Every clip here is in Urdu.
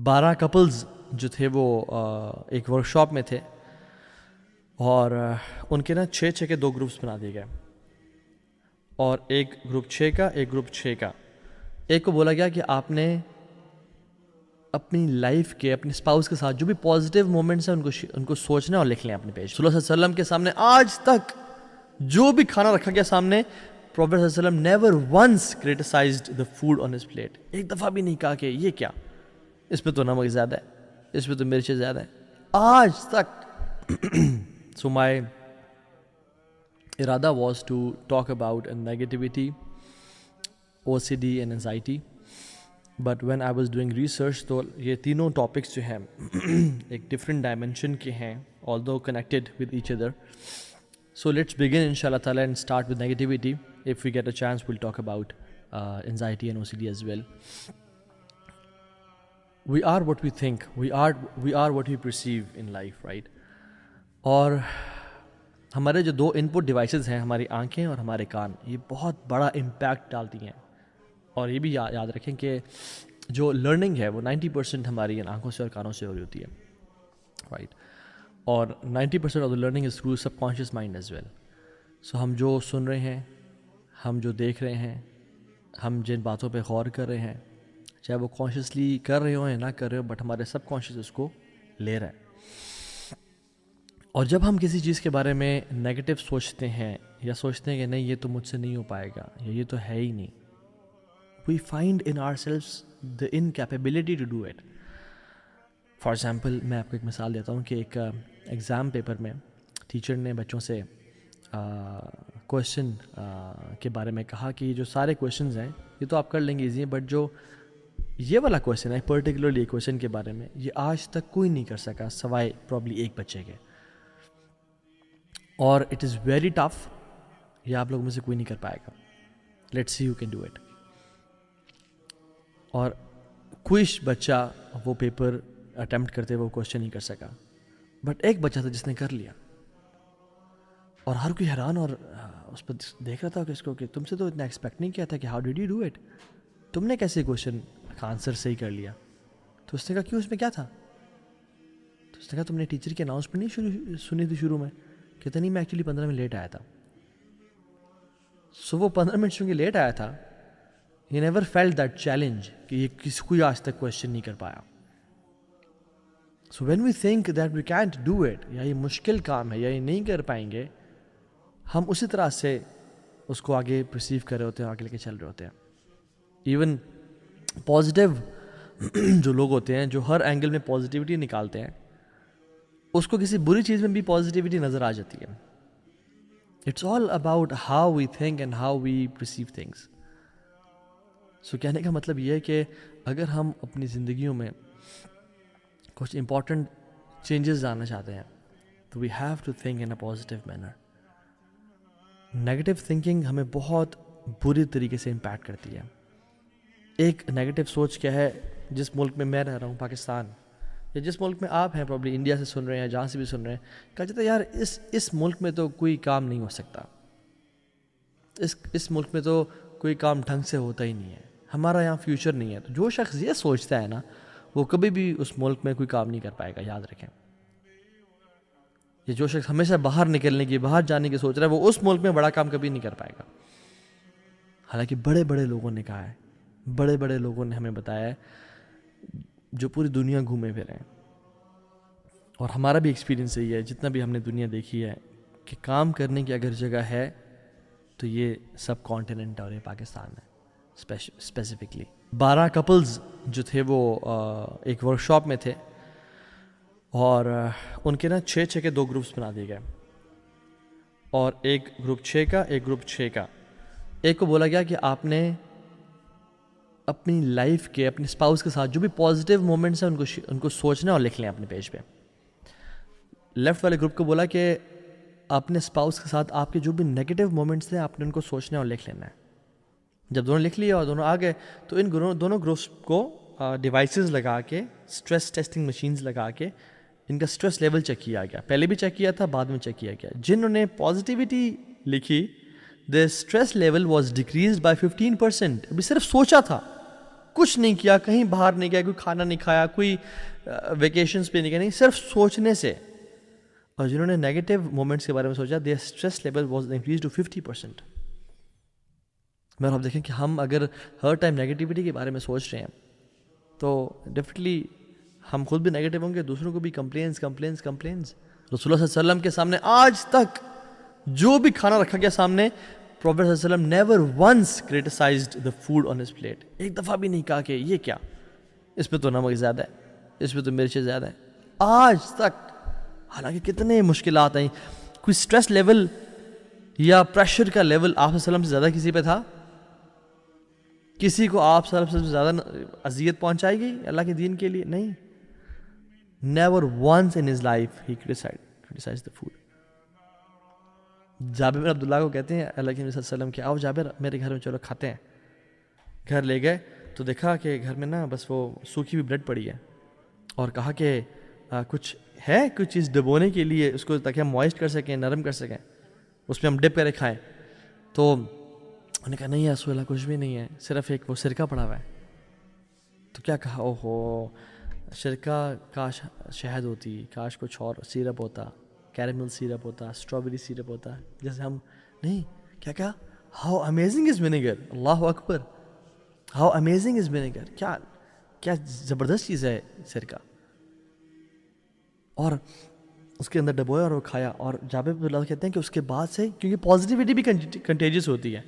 12 کپلز جو تھے وہ ایک ورک شاپ میں تھے اور ان کے نا 6 کے 2 گروپس بنا دیے گئے اور ایک گروپ 6 کا ایک گروپ 6 کا. ایک کو بولا گیا کہ آپ نے اپنی لائف کے اپنے اسپاؤس کے ساتھ جو بھی پازیٹیو مومنٹس ہیں ان کو سوچنا اور لکھ لیں اپنے پیج. صلی اللہ علیہ وسلم کے سامنے آج تک جو بھی کھانا رکھا گیا سامنے, پروفیٹ صلی اللہ علیہ وسلم never once criticized the food on his plate. ایک دفعہ بھی نہیں کہا کہ یہ کیا, اس میں تو نمک زیادہ ہے, اس میں تو مرچیں زیادہ ہیں, آج تک. سو مائی ارادہ was to talk about negativity, OCD and anxiety. But when I was doing research تو یہ تینوں ٹاپکس جو ہیں ایک ڈفرینٹ ڈائمینشن کے ہیں, although connected with each other. So let's begin inshallah ta'ala and start with negativity. If we get a chance, we'll talk about anxiety and OCD as well. We are what we think. We are what we perceive in life, right? اور ہمارے جو 2 انپٹ ڈیوائسز ہیں, ہماری آنکھیں اور ہمارے کان, یہ بہت بڑا امپیکٹ ڈالتی ہیں. اور یہ بھی یاد رکھیں کہ جو لرننگ ہے وہ 90% ہماری آنکھوں سے اور کانوں سے ہو رہی ہوتی ہے, رائٹ. اور 90% of the learning is through subconscious mind as well. So ہم جو سن رہے ہیں, ہم جو دیکھ رہے ہیں, ہم جن باتوں پہ غور کر رہے ہیں, چاہے وہ کانشیسلی کر رہے ہوں یا نہ کر رہے ہوں, بٹ ہمارے سب کانشیس اس کو لے رہا ہے. اور جب ہم کسی چیز کے بارے میں نیگیٹو سوچتے ہیں یا سوچتے ہیں کہ نہیں یہ تو مجھ سے نہیں ہو پائے گا یا یہ تو ہے ہی نہیں, we find in ourselves the incapability to do it. For example میں آپ کو ایک مثال دیتا ہوں کہ ایک ایگزام پیپر میں ٹیچر نے بچوں سے کویشچن کے بارے میں کہا کہ یہ جو سارے کویشچنز ہیں یہ تو آپ کر لیں گے ایزی ہیں, بٹ جو یہ والا کویشچن ہے پرٹیکولرلی کویشچن کے بارے میں یہ آج تک کوئی نہیں کر سکا سوائے پرابلی ایک بچے کے. اور اٹ از ویری ٹف, یہ آپ لوگوں میں سے کوئی نہیں کر پائے گا. Let's see you can do it. اور کوئی بچہ وہ پیپر اٹیمپٹ کرتے وہ کویشچن نہیں کر سکا, بٹ ایک بچہ تھا جس نے کر لیا. اور ہر کوئی حیران اور اس پر دیکھ رہا تھا کہ اس کو کہ تم سے تو اتنا ایکسپیکٹ نہیں کیا تھا کہ how did you do it, تم نے کیسے کویشچن کا آنسر صحیح کر لیا. تو اس نے کہا کیوں, اس میں کیا تھا؟ تو اس نے کہا تم نے ٹیچر کی اناؤنسمنٹ نہیں سنی تھی شروع میں, کہتا نہیں میں ایکچولی 15 منٹ لیٹ آیا تھا. سو وہ 15 منٹ چونکہ لیٹ آیا تھا, he never felt that challenge کہ یہ کسی کوئی آج تک کویشچن نہیں کر پایا. So when we think that we can't do it, یا یہ مشکل کام ہے یا یہ نہیں کر پائیں گے, ہم اسی طرح سے اس کو آگے پرسیو کر رہے ہوتے ہیں, آگے لے کے چل رہے ہوتے ہیں. ایون پازیٹیو جو لوگ ہوتے ہیں جو ہر اینگل میں پازیٹیوٹی نکالتے ہیں, اس کو کسی بری چیز میں بھی پازیٹیوٹی نظر آ جاتی ہے. It's all about how we think and how we perceive things. So کہنے کا مطلب یہ ہے کہ اگر ہم اپنی زندگیوں میں کچھ امپورٹنٹ چینجز لانا چاہتے ہیں تو we have to think in a positive manner. Negative thinking ہمیں بہت بری طریقے سے امپیکٹ کرتی ہے. ایک نیگیٹو سوچ کیا ہے, جس ملک میں میں رہ رہا ہوں پاکستان, یا جس ملک میں آپ ہیں پرابلی انڈیا سے سن رہے ہیں, جہاں سے بھی سن رہے ہیں, کہا جاتا ہے یار اس ملک میں تو کوئی کام نہیں ہو سکتا, اس ملک میں تو کوئی کام ڈھنگ سے ہوتا ہی نہیں ہے, ہمارا یہاں فیوچر نہیں ہے. تو جو شخص یہ سوچتا ہے نا وہ کبھی بھی اس ملک میں کوئی کام نہیں کر پائے گا, یاد رکھیں. یہ جو شخص ہمیشہ باہر نکلنے کی, باہر جانے کی سوچ رہا ہے, وہ اس ملک میں بڑا کام کبھی نہیں کر پائے گا. حالانکہ بڑے بڑے لوگوں نے کہا ہے, بڑے بڑے لوگوں نے ہمیں بتایا ہے جو پوری دنیا گھومے پھرے ہیں, اور ہمارا بھی ایکسپیرینس یہی ہے جتنا بھی ہم نے دنیا دیکھی ہے کہ کام کرنے کی اگر جگہ ہے تو یہ سب کانٹیننٹ اور یہ پاکستان ہے اسپیسیفکلی. 12 کپلز جو تھے وہ ایک ورک شاپ میں تھے اور ان کے نا 6 کے 2 گروپس بنا دیے گئے اور ایک گروپ 6 کا ایک گروپ 6 کا. ایک کو بولا گیا کہ آپ نے اپنی لائف کے اپنے اسپاؤس کے ساتھ جو بھی پازیٹیو مومنٹس ہیں ان کو سوچنا اور لکھ لیں اپنے پیج پہ. لیفٹ والے گروپ کو بولا کہ اپنے اسپاؤس کے ساتھ آپ کے جو بھی نیگیٹو مومنٹس ہیں آپ نے ان کو سوچنا اور لکھ لینا ہے. جب دونوں لکھ لیے اور دونوں آ گئے تو ان دونوں گروپس کو ڈیوائسز لگا کے, اسٹریس ٹیسٹنگ مشینز لگا کے ان کا اسٹریس لیول چیک کیا گیا. پہلے بھی چیک کیا تھا, بعد میں چیک کیا گیا. جنہوں نے پازیٹیوٹی لکھی, the stress level was decreased by 15%. ابھی صرف سوچا تھا, کچھ نہیں کیا, کہیں باہر نہیں گیا, کوئی کھانا نہیں کھایا, کوئی ویکیشنز پہ نہیں گیا, نہیں, صرف سوچنے سے. اور جنہوں نے نیگیٹو مومنٹس کے بارے میں سوچا, their stress level was increase to 50%. میں آپ دیکھیں کہ ہم اگر ہر ٹائم نیگیٹیوٹی کے بارے میں سوچ رہے ہیں تو ڈیفینیٹلی ہم خود بھی نیگیٹو ہوں گے, دوسروں کو بھی کمپلینس. رسول اللہ صلی اللہ علیہ وسلم کے سامنے آج تک جو بھی کھانا رکھا گیا سامنے, پروفیٹ صلی اللہ علیہ وسلم never once criticised the food on his plate. ایک دفعہ بھی نہیں کہا کہ یہ کیا, اس پہ تو نمک زیادہ ہے, اس پہ تو مرچیں زیادہ ہیں, آج تک. حالانکہ کتنے مشکلات آئیں, کوئی سٹریس لیول یا پریشر کا لیول آپ صلی اللہ علیہ وسلم سے زیادہ کسی پہ تھا؟ کسی کو آپ صلی اللہ علیہ وسلم سے زیادہ اذیت پہنچائی گئی اللہ کے دین کے لیے؟ نہیں. Never once in his life ہی criticized the food. جابر بن عبداللہ کو کہتے ہیں اللہ کے نبی صلی اللہ علیہ وسلم کہ آؤ جابر میرے گھر میں چلو کھاتے ہیں. گھر لے گئے تو دیکھا کہ گھر میں نا بس وہ سوکھی ہوئی بریڈ پڑی ہے, اور کہا کہ کچھ ہے کوئی چیز ڈبونے کے لیے اس کو تاکہ ہم موائسٹ کر سکیں, نرم کر سکیں, اس میں ہم ڈپ کرے کھائیں. تو انہوں نے کہا نہیں یا رسول اللہ کچھ بھی نہیں ہے, صرف ایک وہ سرکہ پڑا ہوا ہے. تو کیا کہا, اوہو سرکہ کاش شہد ہوتی, کاش کچھ اور سیرپ ہوتا, کیرمل سیرپ ہوتا, اسٹرابیری سیرپ ہوتا, جیسے ہم نہیں. کیا کہا, how amazing is vinegar, Allah Akbar, how amazing is vinegar, کیا زبردست چیز ہے سرکہ. اور اس کے اندر ڈبویا اور وہ کھایا. اور جابر بن عبداللہ کہتے ہیں کہ اس کے بعد سے, کیونکہ پازیٹیوٹی بھی کنٹیجس ہوتی ہے,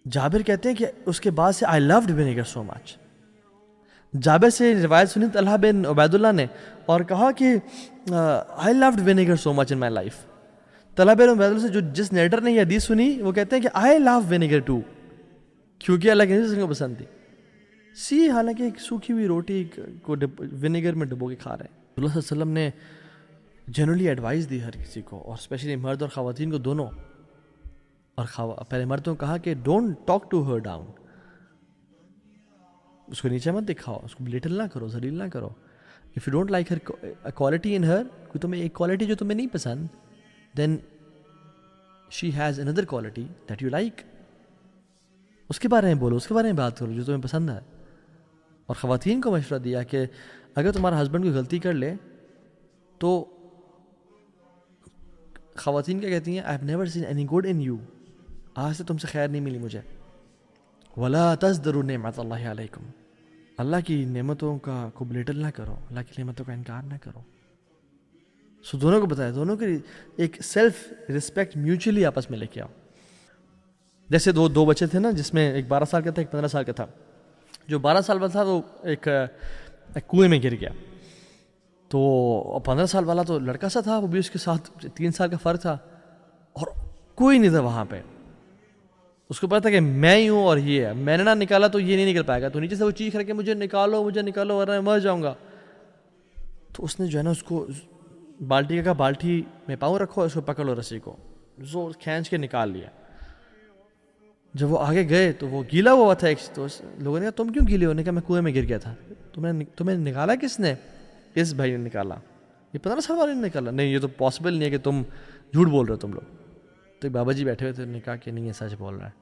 جابر کہتے ہیں کہ اس کے بعد سے آئی لوڈ ونیگر سو مچ. جابر سے روایت سنی طلحہ بن عبید اللہ نے اور کہا کہ I loved vinegar so much in my life. Talha bin Ubaidullah سے جس نیٹر نے یہ حدیث سنی وہ کہتے ہیں کہ آئی لو ونیگر ٹو, کیونکہ اللہ کے نبی کو پسند تھی. حالانکہ ایک سوکھی ہوئی روٹی کو ونیگر میں ڈبو کے کھا رہے ہیں. اللہ صلی اللہ علیہ وسلم نے جنرلی ایڈوائز دی ہر کسی کو, اور اسپیشلی مرد اور خواتین کو دونوں. اور پہلے مردوں کو کہا کہ don't talk to her down, اس کو نیچے مت دکھاؤ, اس کو بلیٹل نہ کرو, ذلیل نہ کرو. If you don't like her quality in her, کوئی تمہیں ایک کوالٹی جو تمہیں نہیں پسند, then she has another quality that you like. اس کے بارے میں بولو, اس کے بارے میں بات کرو جو تمہیں پسند ہے. اور خواتین کو مشورہ دیا کہ اگر تمہارا ہسبینڈ کوئی غلطی کر لے تو خواتین کیا کہتی ہیں, I have never seen any good in you, آج سے تم سے خیر نہیں ملی مجھے. ولا تزدروا نعمت اللہ علیکم, اللہ کی نعمتوں کا کو بلیٹل نہ کرو, اللہ کی نعمتوں کا انکار نہ کرو. سو دونوں کو بتایا, دونوں کے ایک سیلف رسپیکٹ میوچلی آپس میں لے کے آؤ. جیسے دو بچے تھے نا, جس میں ایک 12 سال کا تھا, ایک 15 سال کا تھا. جو 12 سال والا تھا وہ ایک کنویں میں گر گیا. تو 15 سال والا تو لڑکا سا تھا, وہ بھی اس کے ساتھ 3 سال کا فرق تھا, اور کوئی نہیں تھا وہاں پہ. اس کو پتا تھا کہ میں ہی ہوں اور یہ ہے, میں نے نہ نکالا تو یہ نہیں نکل پائے گا. تو نیچے سے وہ چیخ رہا کہ مجھے نکالو ورنہ میں مر جاؤں گا. تو اس نے جو ہے نا اس کو بالٹی کا کہا, بالٹی میں پاؤں رکھو, اس کو پکڑ لو رسی کو, زور کھینچ کے نکال لیا. جب وہ آگے گئے تو وہ گیلا ہوا تھا. تو لوگوں نے کہا تم کیوں گیلے ہو؟ نے کہا میں کنویں میں گر گیا تھا. تمہیں نکالا کس نے؟ اس بھائی نے نکالا. یہ 15 سال والے نے نکالا. نہیں یہ تو پاسبل نہیں ہے کہ تم جھوٹ بول رہے ہو تم لوگ. تو بابا جی بیٹھے ہوئے تھے, انہوں نے کہا کہ نہیں یہ سچ بول رہا ہے,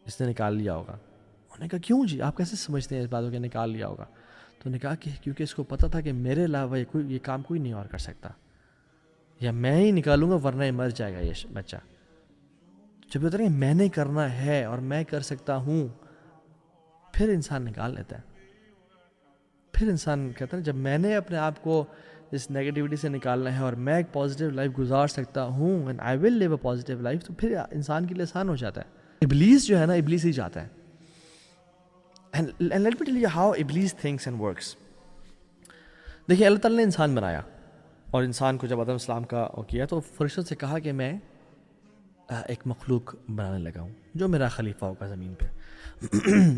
اس نے نکال لیا ہوگا. انہوں نے کہا کیوں جی, آپ کیسے سمجھتے ہیں اس بات کو کہ نکال لیا ہوگا؟ تو انہوں نے کہا کہ کیونکہ اس کو پتہ تھا کہ میرے علاوہ یہ کام کوئی نہیں اور کر سکتا, یا میں ہی نکالوں گا ورنہ یہ مر جائے گا یہ بچہ. جب بتا رہے ہیں میں نے کرنا ہے اور میں کر سکتا ہوں, پھر انسان نکال لیتا ہے. پھر انسان کہتا ہے جب میں نے اپنے آپ کو اس نیگیٹیوٹی سے نکالنا ہے اور میں ایک پازیٹیو لائف گزار سکتا ہوں, and I will live a positive life, تو پھر انسان کے لیے آسان ہو جاتا ہے. ابلیس جو ہے نا, ابلیس ہی چاہتا ہے. And let me tell you how ابلیس تھنکس اینڈ ورکس. دیکھیے اللہ تعالیٰ نے انسان بنایا, اور انسان کو جب آدم السلام کا کیا تو فرشتوں سے کہا کہ میں ایک مخلوق بنانے لگا ہوں جو میرا خلیفہ ہوگا زمین پہ.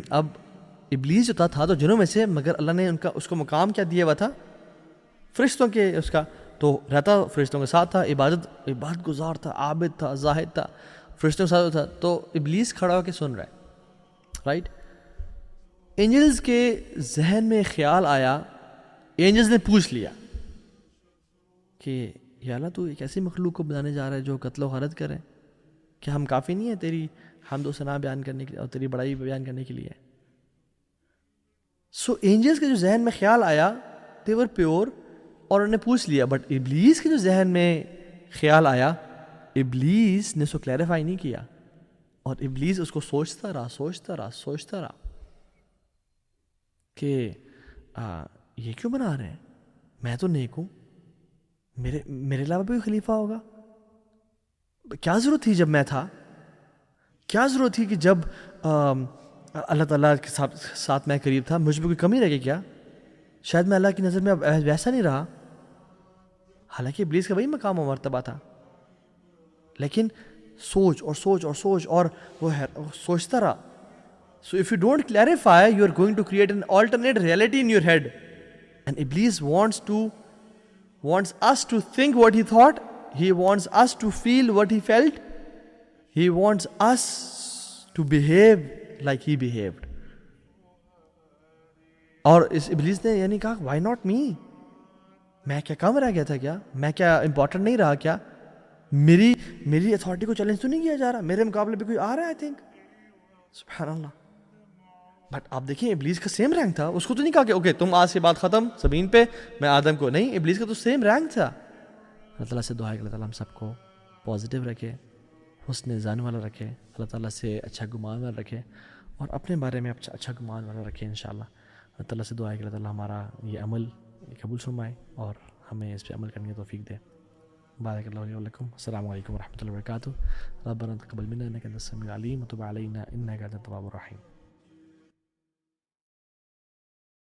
اب ابلیس جو تھا تو جنوں میں سے, مگر اللہ نے اس کو مقام کیا دیا ہوا تھا؟ فرشتوں کے اس کا. تو رہتا فرشتوں کے ساتھ تھا, عبادت گزار تھا, عابد تھا, زاہد تھا, فرشتوں کے ساتھ تھا. تو ابلیس کھڑا ہو کے سن رہا ہے, رائٹ. اینجلز کے ذہن میں خیال آیا, اینجلز نے پوچھ لیا کہ یا اللہ تو ایک ایسی مخلوق کو بنانے جا رہا ہے جو قتل و غارت کرے, کیا ہم کافی نہیں ہیں تیری حمد و ثنا بیان کرنے کے لیے اور تیری بڑائی بیان کرنے کے لیے؟ سو اینجلس کے جو ذہن میں خیال آیا دے ور پیور اور انہوں نے پوچھ لیا. بٹ ابلیس کے جو ذہن میں خیال آیا ابلیس نے اس کو کلیریفائی نہیں کیا اور ابلیس اس کو سوچتا رہا کہ یہ کیوں بنا رہے ہیں, میں تو نیک ہوں, میرے علاوہ بھی خلیفہ ہوگا, کیا ضرورت تھی جب میں تھا, کیا ضرورت تھی کہ جب اللہ تعالیٰ کے ساتھ میں قریب تھا مجھ میں کوئی کمی رہ گئی کیا, شاید میں اللہ کی نظر میں ویسا نہیں رہا. حالانکہ ابلیس کا وہی مقام و مرتبہ تھا, لیکن سوچ اور وہ سوچتا رہا. So if you don't clarify, you are going to create an alternate reality in your head. And Iblis wants us to think what he thought. He wants us to feel what he felt. He wants us to behave like he behaved. اور اس ابلیس نے یعنی کہا why not me؟ میں کیا کم رہ گیا تھا کیا؟ میں کیا امپورٹنٹ نہیں رہا کیا؟ میری اتھارٹی کو چیلنج تو نہیں کیا جا رہا؟ میرے مقابلے پہ کوئی آ رہا ہے؟ آئی تھنک سبحان اللہ. بٹ آپ دیکھیں ابلیس کا سیم رینک تھا, اس کو تو نہیں کہا کہ اوکے تم آج کے بعد ختم زمین پہ, میں آدم کو نہیں, ابلیس کا تو سیم رینک تھا. اللہ تعالیٰ سے دعا ہے کہ اللہ تعالیٰ ہم سب کو پازیٹیو رکھے, حسن ظن والا رکھے, اللہ تعالیٰ سے اچھا گمان والا رکھے اور اپنے بارے میں اچھا گمان والا رکھے انشاءاللہ. اللہ تعالیٰ سے دعا ہے کہ اللہ تعالیٰ ہمارا یہ عمل قبول فرمائے اور ہمیں اس پہ عمل کرنے کی توفیق دے. بارک اللہ علیہ ولکم. السلام علیکم ورحمۃ اللہ وبرکاتہ. ربنا تقبل منا انک انت السمیع العلیم وتب علینا انک انت التواب الرحیم.